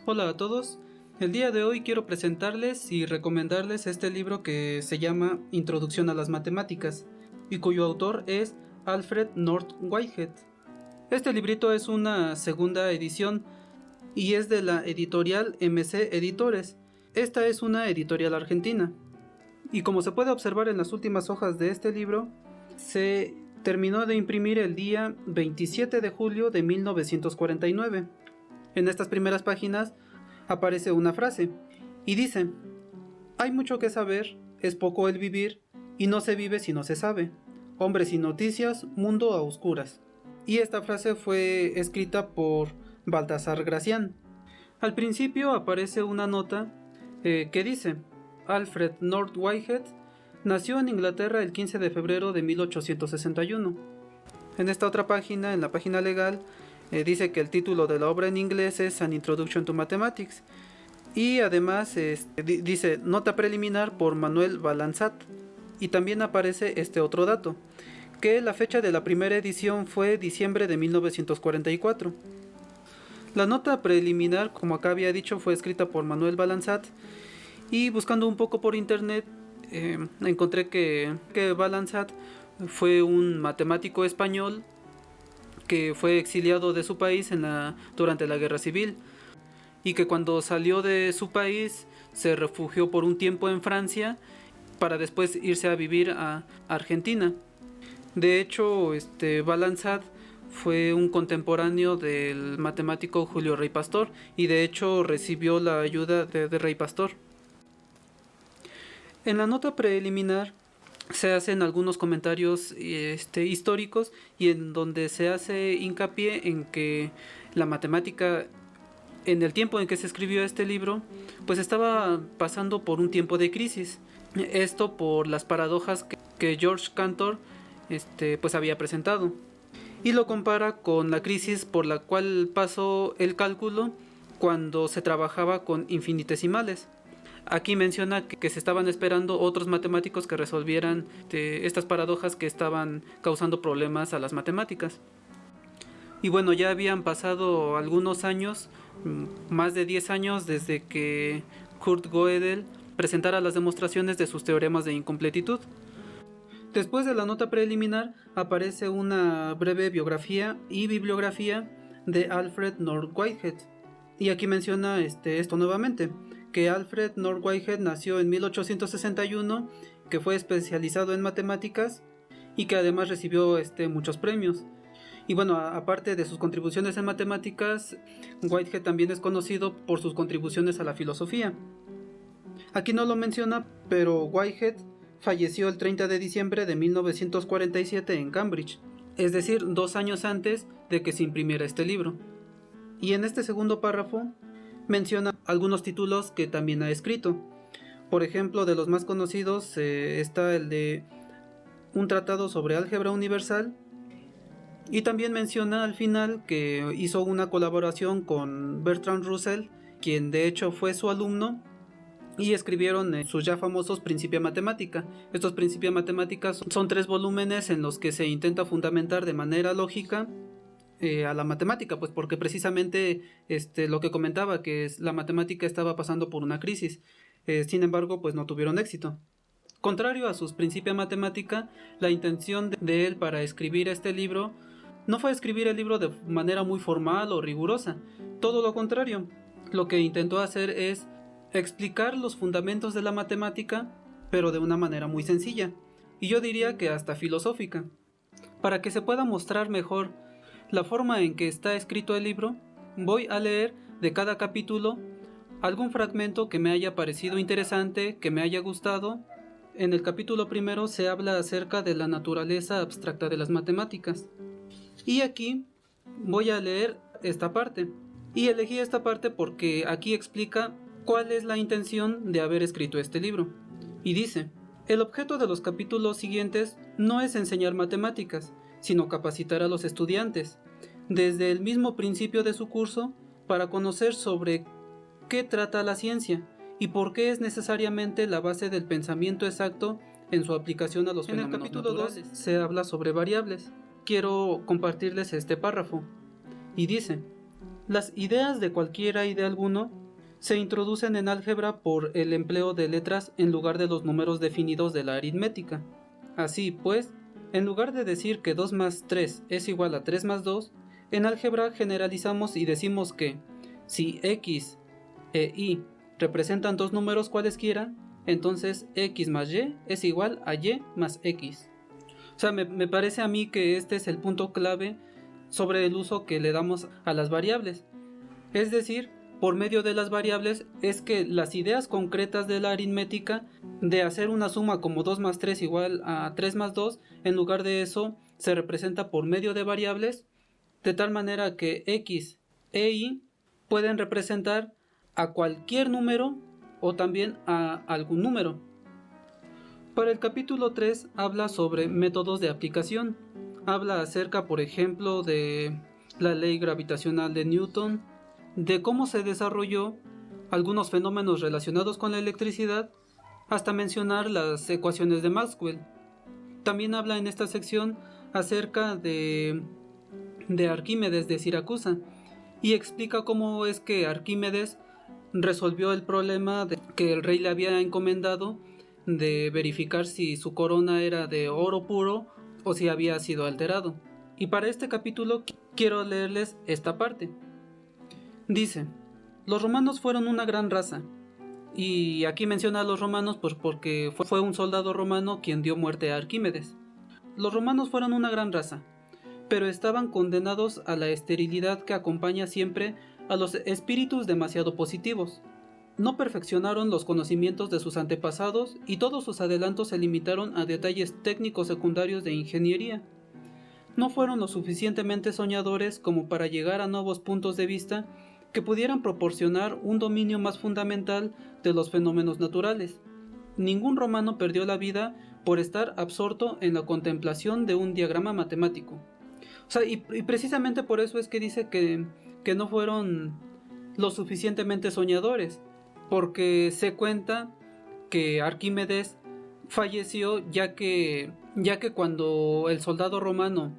Hola a todos, el día de hoy quiero presentarles y recomendarles este libro que se llama Introducción a las Matemáticas y cuyo autor es Alfred North Whitehead. Este librito es una segunda edición y es de la editorial MC Editores. Esta es una editorial argentina y como se puede observar en las últimas hojas de este libro, se terminó de imprimir el día 27 de julio de 1949. En estas primeras páginas aparece una frase y dice: hay mucho que saber, es poco el vivir, y no se vive si no se sabe. Hombres sin noticias, mundo a oscuras. Y esta frase fue escrita por Baltasar Gracián. Al principio aparece una nota que dice: Alfred North Whitehead nació en Inglaterra el 15 de febrero de 1861. En esta otra página, en la página legal, dice que el título de la obra en inglés es An Introduction to Mathematics. Y además dice nota preliminar por Manuel Balanzat. Y también aparece este otro dato, que la fecha de la primera edición fue diciembre de 1944. La nota preliminar, como acá había dicho, fue escrita por Manuel Balanzat. Y buscando un poco por internet, encontré que Balanzat fue un matemático español que fue exiliado de su país durante la Guerra Civil, y que cuando salió de su país se refugió por un tiempo en Francia para después irse a vivir a Argentina. De hecho, Balanzat fue un contemporáneo del matemático Julio Rey Pastor y de hecho recibió la ayuda de Rey Pastor. En la nota preliminar se hacen algunos comentarios históricos y en donde se hace hincapié en que la matemática en el tiempo en que se escribió este libro pues estaba pasando por un tiempo de crisis. Esto por las paradojas que George Cantor pues había presentado, y lo compara con la crisis por la cual pasó el cálculo cuando se trabajaba con infinitesimales. Aquí menciona que se estaban esperando otros matemáticos que resolvieran estas paradojas que estaban causando problemas a las matemáticas. Y bueno, ya habían pasado algunos años, más de 10 años desde que Kurt Gödel presentara las demostraciones de sus teoremas de incompletitud. Después de la nota preliminar aparece una breve biografía y bibliografía de Alfred North Whitehead. Y aquí menciona esto nuevamente, que Alfred North Whitehead nació en 1861, que fue especializado en matemáticas y que además recibió muchos premios. Y bueno, aparte de sus contribuciones en matemáticas, Whitehead también es conocido por sus contribuciones a la filosofía. Aquí no lo menciona, pero Whitehead falleció el 30 de diciembre de 1947 en Cambridge, es decir, 2 años antes de que se imprimiera este libro. Y en este segundo párrafo menciona algunos títulos que también ha escrito. Por ejemplo, de los más conocidos está el de Un tratado sobre álgebra universal, y también menciona al final que hizo una colaboración con Bertrand Russell, quien de hecho fue su alumno, y escribieron sus ya famosos Principia Mathematica. Estos Principia Mathematica son 3 volúmenes en los que se intenta fundamentar de manera lógica a la matemática, pues porque precisamente lo que comentaba, que la matemática estaba pasando por una crisis. Sin embargo, pues no tuvieron éxito. Contrario a sus Principia Mathematica, la intención de él para escribir este libro no fue escribir el libro de manera muy formal o rigurosa, todo lo contrario. Lo que intentó hacer es explicar los fundamentos de la matemática, pero de una manera muy sencilla, y yo diría que hasta filosófica. Para que se pueda mostrar mejor la forma en que está escrito el libro, voy a leer de cada capítulo algún fragmento que me haya parecido interesante, que me haya gustado. En el capítulo primero se habla acerca de la naturaleza abstracta de las matemáticas. Y aquí voy a leer esta parte. Y elegí esta parte porque aquí explica cuál es la intención de haber escrito este libro. Y dice: el objeto de los capítulos siguientes no es enseñar matemáticas, sino capacitar a los estudiantes, desde el mismo principio de su curso, para conocer sobre qué trata la ciencia y por qué es necesariamente la base del pensamiento exacto en su aplicación a los fenómenos naturales. En el capítulo 2 se habla sobre variables. Quiero compartirles este párrafo. Y dice: Las ideas de cualquiera y de alguno se introducen en álgebra por el empleo de letras en lugar de los números definidos de la aritmética. Así pues, en lugar de decir que 2 más 3 es igual a 3 más 2, en álgebra generalizamos y decimos que si x e y representan dos números cualesquiera, entonces x más y es igual a y más x. O sea, me parece a mí que este es el punto clave sobre el uso que le damos a las variables. Es decir, por medio de las variables es que las ideas concretas de la aritmética de hacer una suma como 2 más 3 igual a 3 más 2, en lugar de eso se representa por medio de variables, de tal manera que x e y pueden representar a cualquier número o también a algún número. Para el capítulo 3 habla sobre métodos de aplicación. Habla acerca, por ejemplo, de la ley gravitacional de Newton, de cómo se desarrolló algunos fenómenos relacionados con la electricidad, hasta mencionar las ecuaciones de Maxwell. También habla en esta sección acerca de Arquímedes de Siracusa y explica cómo es que Arquímedes resolvió el problema que el rey le había encomendado de verificar si su corona era de oro puro o si había sido alterado. Y para este capítulo quiero leerles esta parte. Dice: los romanos fueron una gran raza. Y aquí menciona a los romanos pues porque fue un soldado romano quien dio muerte a Arquímedes. Los romanos fueron una gran raza, pero estaban condenados a la esterilidad que acompaña siempre a los espíritus demasiado positivos. No perfeccionaron los conocimientos de sus antepasados y todos sus adelantos se limitaron a detalles técnicos secundarios de ingeniería. No fueron lo suficientemente soñadores como para llegar a nuevos puntos de vista que pudieran proporcionar un dominio más fundamental de los fenómenos naturales. Ningún romano perdió la vida por estar absorto en la contemplación de un diagrama matemático. O sea, y precisamente por eso es que dice que no fueron lo suficientemente soñadores, porque se cuenta que Arquímedes falleció ya que cuando el soldado romano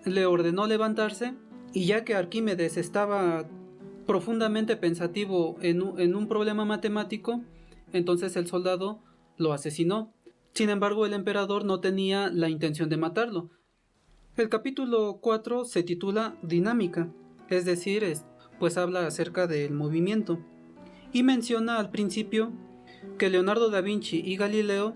le ordenó levantarse, y ya que Arquímedes estaba profundamente pensativo en un problema matemático, entonces el soldado lo asesinó. Sin embargo, el emperador no tenía la intención de matarlo. El capítulo 4 se titula Dinámica, es decir, pues habla acerca del movimiento, y menciona al principio que Leonardo da Vinci y Galileo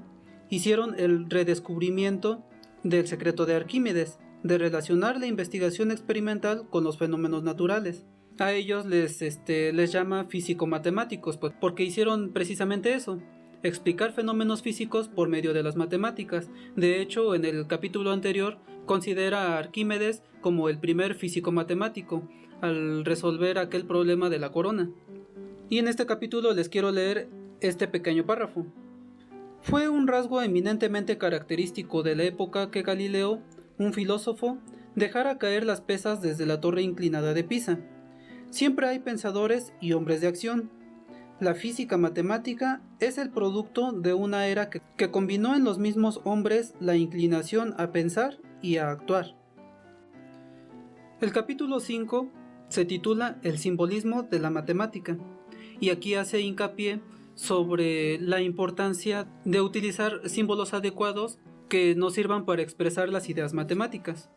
hicieron el redescubrimiento del secreto de Arquímedes, de relacionar la investigación experimental con los fenómenos naturales. A ellos les llama físico-matemáticos, pues, porque hicieron precisamente eso, explicar fenómenos físicos por medio de las matemáticas. De hecho, en el capítulo anterior considera a Arquímedes como el primer físico-matemático al resolver aquel problema de la corona. Y en este capítulo les quiero leer este pequeño párrafo. Fue un rasgo eminentemente característico de la época que Galileo, un filósofo, dejara caer las pesas desde la torre inclinada de Pisa. Siempre hay pensadores y hombres de acción. La física matemática es el producto de una era que combinó en los mismos hombres la inclinación a pensar y a actuar. El capítulo 5 se titula El simbolismo de la matemática, y aquí hace hincapié sobre la importancia de utilizar símbolos adecuados que nos sirvan para expresar las ideas matemáticas.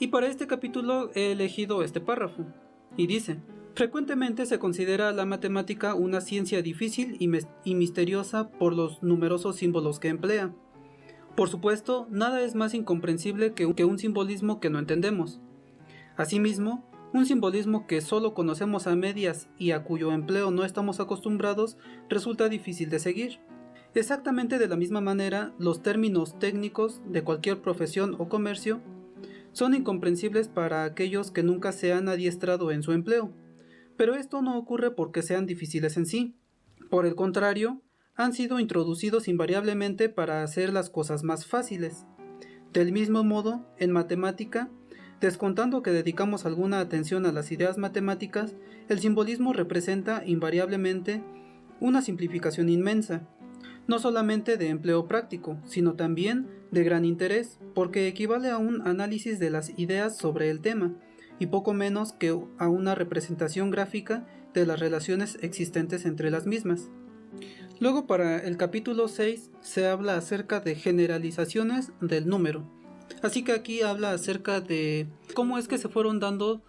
Y para este capítulo he elegido este párrafo, y dice: frecuentemente se considera la matemática una ciencia difícil y misteriosa por los numerosos símbolos que emplea. Por supuesto, nada es más incomprensible que un simbolismo que no entendemos. Asimismo, un simbolismo que solo conocemos a medias y a cuyo empleo no estamos acostumbrados resulta difícil de seguir. Exactamente de la misma manera, los términos técnicos de cualquier profesión o comercio son incomprensibles para aquellos que nunca se han adiestrado en su empleo. Pero esto no ocurre porque sean difíciles en sí. Por el contrario, han sido introducidos invariablemente para hacer las cosas más fáciles. Del mismo modo, en matemática, descontando que dedicamos alguna atención a las ideas matemáticas, el simbolismo representa invariablemente una simplificación inmensa, no solamente de empleo práctico, sino también de gran interés, porque equivale a un análisis de las ideas sobre el tema, y poco menos que a una representación gráfica de las relaciones existentes entre las mismas. Luego, para el capítulo 6 se habla acerca de generalizaciones del número. Así que aquí habla acerca de cómo es que se fueron dando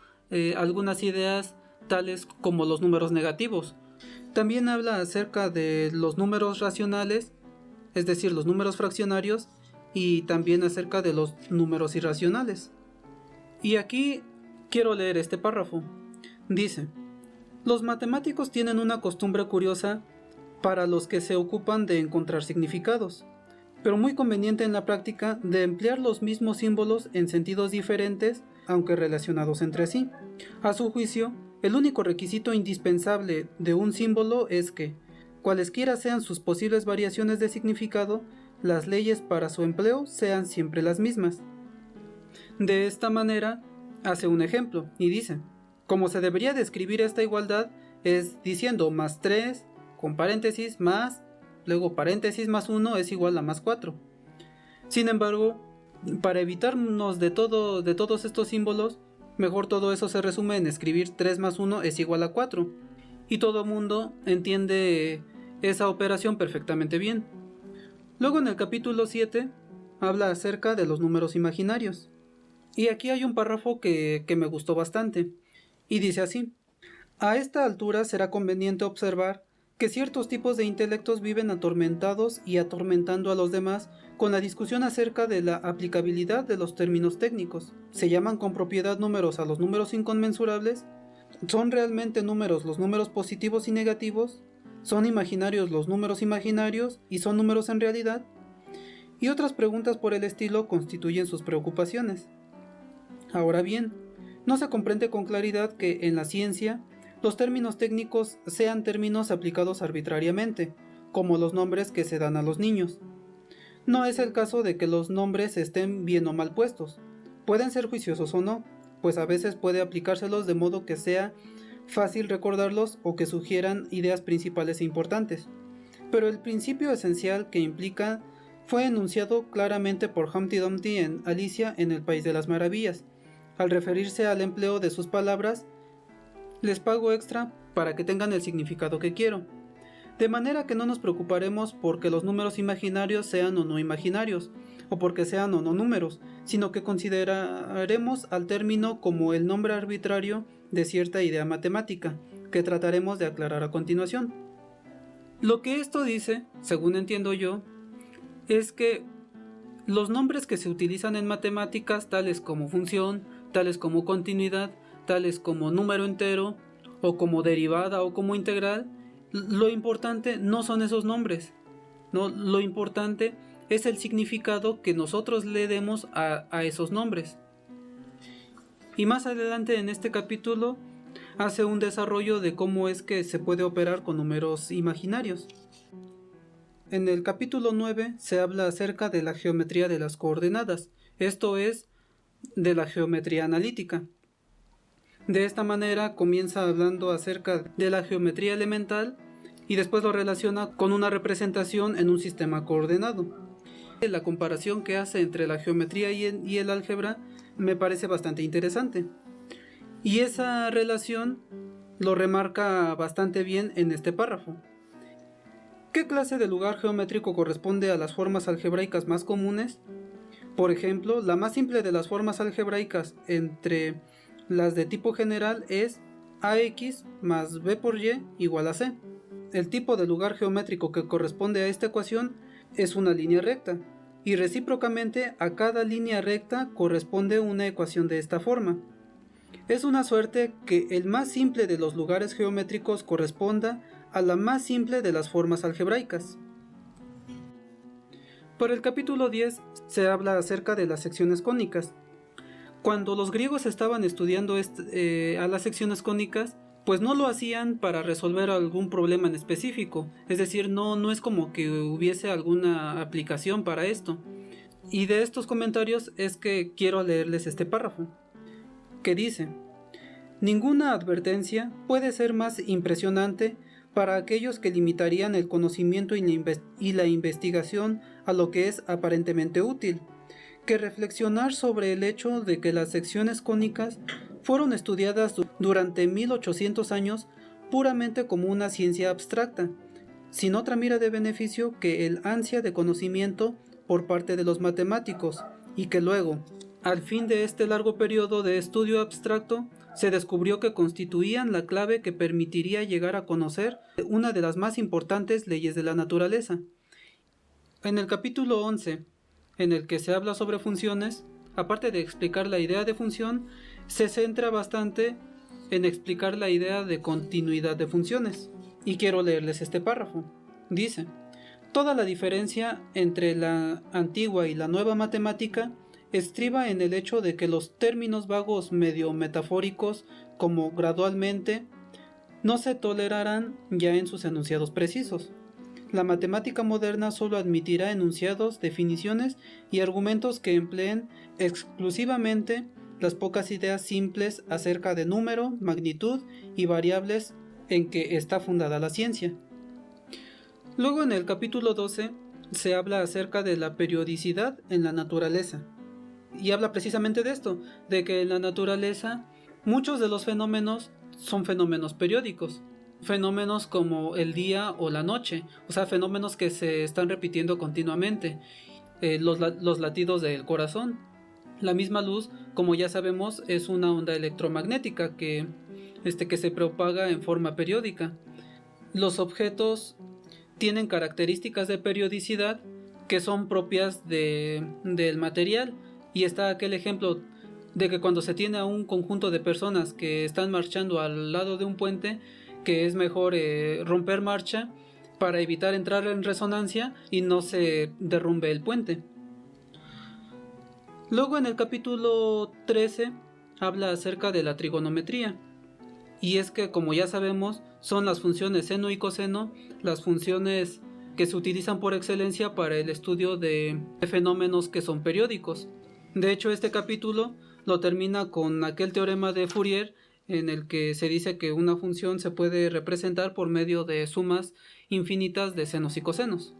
algunas ideas tales como los números negativos. También habla acerca de los números racionales, es decir, los números fraccionarios, y también acerca de los números irracionales. Y aquí quiero leer este párrafo. Dice: los matemáticos tienen una costumbre curiosa para los que se ocupan de encontrar significados, pero muy conveniente en la práctica, de emplear los mismos símbolos en sentidos diferentes, aunque relacionados entre sí. A su juicio, el único requisito indispensable de un símbolo es que, cualesquiera sean sus posibles variaciones de significado, las leyes para su empleo sean siempre las mismas. De esta manera, hace un ejemplo y dice: como se debería describir esta igualdad es diciendo más 3, con paréntesis, más, luego paréntesis más 1 es igual a más 4. Sin embargo, para evitarnos de todos estos símbolos, mejor todo eso se resume en escribir 3 más 1 es igual a 4. Y todo mundo entiende esa operación perfectamente bien. Luego, en el capítulo 7 habla acerca de los números imaginarios. Y aquí hay un párrafo que me gustó bastante. Y dice así: a esta altura será conveniente observar que ciertos tipos de intelectos viven atormentados y atormentando a los demás con la discusión acerca de la aplicabilidad de los términos técnicos. Se llaman con propiedad números a los números inconmensurables. ¿Son realmente números los números positivos y negativos? ¿Son imaginarios los números imaginarios y son números en realidad? Y otras preguntas por el estilo constituyen sus preocupaciones. Ahora bien, no se comprende con claridad que en la ciencia los términos técnicos sean términos aplicados arbitrariamente, como los nombres que se dan a los niños. No es el caso de que los nombres estén bien o mal puestos. Pueden ser juiciosos o no, pues a veces puede aplicárselos de modo que sea fácil recordarlos o que sugieran ideas principales e importantes. Pero el principio esencial que implica fue enunciado claramente por Humpty Dumpty en Alicia en el País de las Maravillas. Al referirse al empleo de sus palabras: les pago extra para que tengan el significado que quiero. De manera que no nos preocuparemos porque los números imaginarios sean o no imaginarios, o porque sean o no números, sino que consideraremos al término como el nombre arbitrario de cierta idea matemática, que trataremos de aclarar a continuación. Lo que esto dice, según entiendo yo, es que los nombres que se utilizan en matemáticas, tales como función, tales como continuidad, tales como número entero, o como derivada o como integral, lo importante no son esos nombres, ¿no? Lo importante es el significado que nosotros le demos a esos nombres. Y más adelante en este capítulo hace un desarrollo de cómo es que se puede operar con números imaginarios. En el capítulo 9 se habla acerca de la geometría de las coordenadas, esto es, de la geometría analítica. De esta manera comienza hablando acerca de la geometría elemental y después lo relaciona con una representación en un sistema coordenado. La comparación que hace entre la geometría y el álgebra me parece bastante interesante. Y esa relación lo remarca bastante bien en este párrafo. ¿Qué clase de lugar geométrico corresponde a las formas algebraicas más comunes? Por ejemplo, la más simple de las formas algebraicas entre las de tipo general es ax más b por y igual a c. El tipo de lugar geométrico que corresponde a esta ecuación es una línea recta, y recíprocamente a cada línea recta corresponde una ecuación de esta forma. Es una suerte que el más simple de los lugares geométricos corresponda a la más simple de las formas algebraicas. Para el capítulo 10 se habla acerca de las secciones cónicas. Cuando los griegos estaban estudiando a las secciones cónicas, pues no lo hacían para resolver algún problema en específico, es decir, no es como que hubiese alguna aplicación para esto. Y de estos comentarios es que quiero leerles este párrafo, que dice: ninguna advertencia puede ser más impresionante para aquellos que limitarían el conocimiento y la investigación a lo que es aparentemente útil, que reflexionar sobre el hecho de que las secciones cónicas fueron estudiadas durante 1800 años puramente como una ciencia abstracta, sin otra mira de beneficio que el ansia de conocimiento por parte de los matemáticos, y que luego, al fin de este largo periodo de estudio abstracto, se descubrió que constituían la clave que permitiría llegar a conocer una de las más importantes leyes de la naturaleza. En el capítulo 11, en el que se habla sobre funciones, aparte de explicar la idea de función, se centra bastante en explicar la idea de continuidad de funciones. Y quiero leerles este párrafo. Dice: toda la diferencia entre la antigua y la nueva matemática estriba en el hecho de que los términos vagos medio metafóricos como gradualmente no se tolerarán ya en sus enunciados precisos. La matemática moderna solo admitirá enunciados, definiciones y argumentos que empleen exclusivamente las pocas ideas simples acerca de número, magnitud y variables en que está fundada la ciencia. Luego, en el capítulo 12 se habla acerca de la periodicidad en la naturaleza, y habla precisamente de esto, de que en la naturaleza muchos de los fenómenos son fenómenos periódicos, fenómenos como el día o la noche, o sea, fenómenos que se están repitiendo continuamente, los latidos del corazón. La misma luz, como ya sabemos, es una onda electromagnética que se propaga en forma periódica. Los objetos tienen características de periodicidad que son propias del material, y está aquel ejemplo de que cuando se tiene a un conjunto de personas que están marchando al lado de un puente, que es mejor romper marcha para evitar entrar en resonancia y no se derrumbe el puente. Luego, en el capítulo 13 habla acerca de la trigonometría, y es que, como ya sabemos, son las funciones seno y coseno las funciones que se utilizan por excelencia para el estudio de fenómenos que son periódicos. De hecho, este capítulo lo termina con aquel teorema de Fourier en el que se dice que una función se puede representar por medio de sumas infinitas de senos y cosenos.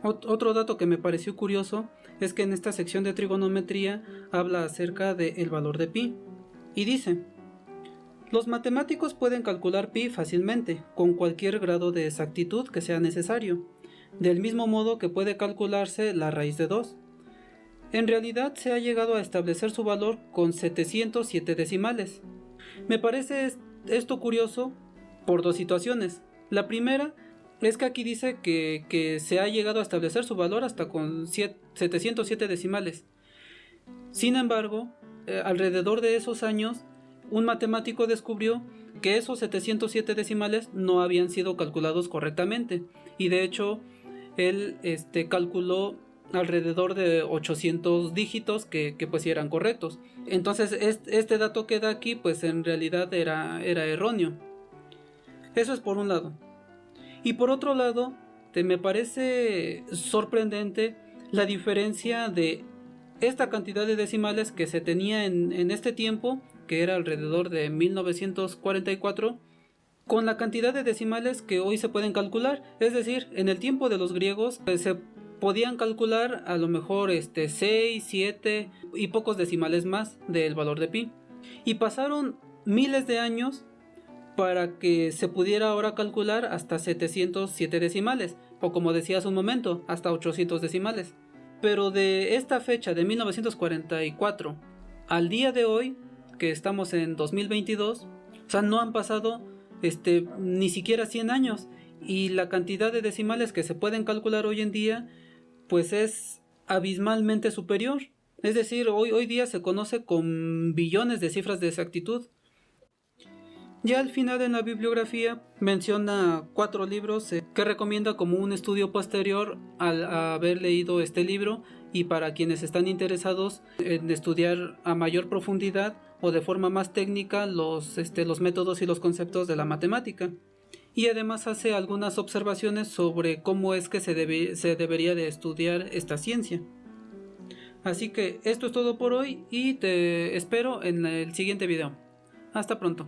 Otro dato que me pareció curioso es que en esta sección de trigonometría habla acerca del valor de pi, y dice: los matemáticos pueden calcular pi fácilmente, con cualquier grado de exactitud que sea necesario, del mismo modo que puede calcularse la raíz de 2. En realidad se ha llegado a establecer su valor con 707 decimales. Me parece esto curioso por dos situaciones. La primera es que aquí dice que se ha llegado a establecer su valor hasta con 707 decimales. Sin embargo, alrededor de esos años, un matemático descubrió que esos 707 decimales no habían sido calculados correctamente, y de hecho él calculó alrededor de 800 dígitos que pues sí eran correctos. Entonces este dato que da aquí pues en realidad era erróneo. Eso es por un lado. Y por otro lado, me parece sorprendente la diferencia de esta cantidad de decimales que se tenía en este tiempo, que era alrededor de 1944, con la cantidad de decimales que hoy se pueden calcular. Es decir, en el tiempo de los griegos se podían calcular a lo mejor 6, 7 y pocos decimales más del valor de pi. Y pasaron miles de años para que se pudiera ahora calcular hasta 707 decimales, o como decía hace un momento, hasta 800 decimales. Pero de esta fecha de 1944 al día de hoy, que estamos en 2022, o sea, no han pasado ni siquiera 100 años, y la cantidad de decimales que se pueden calcular hoy en día pues es abismalmente superior. Es decir, hoy día se conoce con billones de cifras de exactitud. Ya al final en la bibliografía menciona 4 libros que recomienda como un estudio posterior al haber leído este libro, y para quienes están interesados en estudiar a mayor profundidad o de forma más técnica los métodos y los conceptos de la matemática. Y además hace algunas observaciones sobre cómo es que se debería de estudiar esta ciencia. Así que esto es todo por hoy y te espero en el siguiente video. Hasta pronto.